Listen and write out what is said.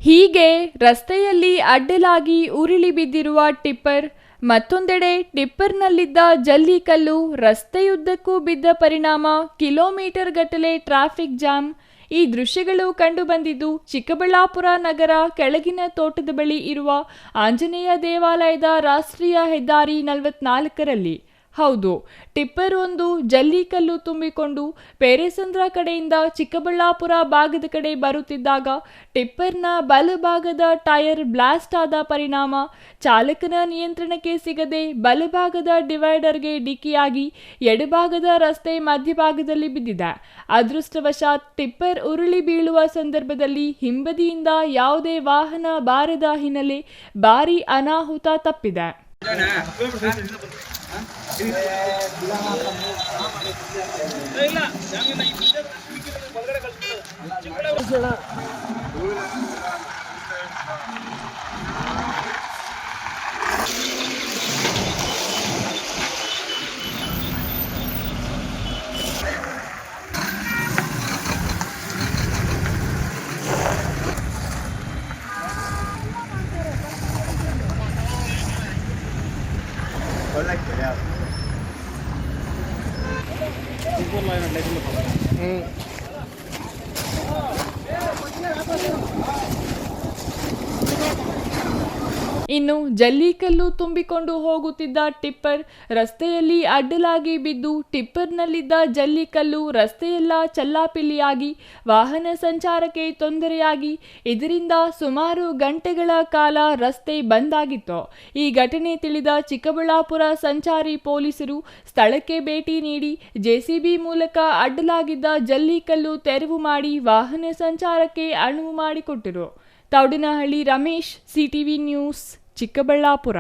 ಹೀಗೆ ರಸ್ತೆಯಲ್ಲಿ ಅಡ್ಡಲಾಗಿ ಉರುಳಿ ಬಿದ್ದಿರುವ ಟಿಪ್ಪರ್, ಮತ್ತೊಂದೆಡೆ ಟಿಪ್ಪರ್ನಲ್ಲಿದ್ದ ಜಲ್ಲಿಕಲ್ಲು ರಸ್ತೆಯುದ್ದಕ್ಕೂ ಬಿದ್ದ ಪರಿಣಾಮ ಕಿಲೋಮೀಟರ್ ಗಟ್ಟಲೆ ಟ್ರಾಫಿಕ್ ಜಾಮ್. ಈ ದೃಶ್ಯಗಳು ಕಂಡುಬಂದಿದ್ದು ಚಿಕ್ಕಬಳ್ಳಾಪುರ ನಗರ ಕೆಳಗಿನ ತೋಟದ ಬಳಿ ಇರುವ ಆಂಜನೇಯ ದೇವಾಲಯದ ರಾಷ್ಟ್ರೀಯ ಹೆದ್ದಾರಿ 44ರಲ್ಲಿ. ಹೌದು, ಟಿಪ್ಪರ್ ಒಂದು ಜಲ್ಲಿಕಲ್ಲು ತುಂಬಿಕೊಂಡು ಪೇರೆಸಂದ್ರ ಕಡೆಯಿಂದ ಚಿಕ್ಕಬಳ್ಳಾಪುರ ಭಾಗದ ಕಡೆ ಬರುತ್ತಿದ್ದಾಗ ಟಿಪ್ಪರ್ನ ಬಲಭಾಗದ ಟೈರ್ ಬ್ಲಾಸ್ಟ್ ಆದ ಪರಿಣಾಮ ಚಾಲಕನ ನಿಯಂತ್ರಣಕ್ಕೆ ಸಿಗದೆ ಬಲಭಾಗದ ಡಿವೈಡರ್ಗೆ ಡಿಕ್ಕಿಯಾಗಿ ಎಡಭಾಗದ ರಸ್ತೆ ಮಧ್ಯಭಾಗದಲ್ಲಿ ಬಿದ್ದಿದೆ. ಅದೃಷ್ಟವಶಾತ್ ಟಿಪ್ಪರ್ ಉರುಳಿ ಬೀಳುವ ಸಂದರ್ಭದಲ್ಲಿ ಹಿಂಬದಿಯಿಂದ ಯಾವುದೇ ವಾಹನ ಬಾರದ ಹಿನ್ನೆಲೆ ಭಾರೀ ಅನಾಹುತ ತಪ್ಪಿದೆ. ಇನ್ನು ಜಲ್ಲಿಕಲ್ಲು ತುಂಬಿಕೊಂಡು ಹೋಗುತ್ತಿದ್ದ ಟಿಪ್ಪರ್ ರಸ್ತೆಯಲ್ಲಿ ಅಡ್ಡಲಾಗಿ ಬಿದ್ದು ಟಿಪ್ಪರ್ನಲ್ಲಿದ್ದ ಜಲ್ಲಿಕಲ್ಲು ರಸ್ತೆಯೆಲ್ಲ ಚಲ್ಲಾಪಿಲ್ಲಿಯಾಗಿ ವಾಹನ ಸಂಚಾರಕ್ಕೆ ತೊಂದರೆಯಾಗಿ ಇದರಿಂದ ಸುಮಾರು ಗಂಟೆಗಳ ಕಾಲ ರಸ್ತೆ ಬಂದ್ ಆಗಿತ್ತು. ಈ ಘಟನೆ ತಿಳಿದ ಚಿಕ್ಕಬಳ್ಳಾಪುರ ಸಂಚಾರಿ ಪೊಲೀಸರು ಸ್ಥಳಕ್ಕೆ ಭೇಟಿ ನೀಡಿ ಜೆಸಿಬಿ ಮೂಲಕ ಅಡ್ಡಲಾಗಿದ್ದ ಜಲ್ಲಿಕಲ್ಲು ತೆರವು ಮಾಡಿ ವಾಹನ ಸಂಚಾರಕ್ಕೆ ಅನುವು ಮಾಡಿಕೊಟ್ಟರು. Thoudanahalli Ramesh, CTV news, Chikkaballapur.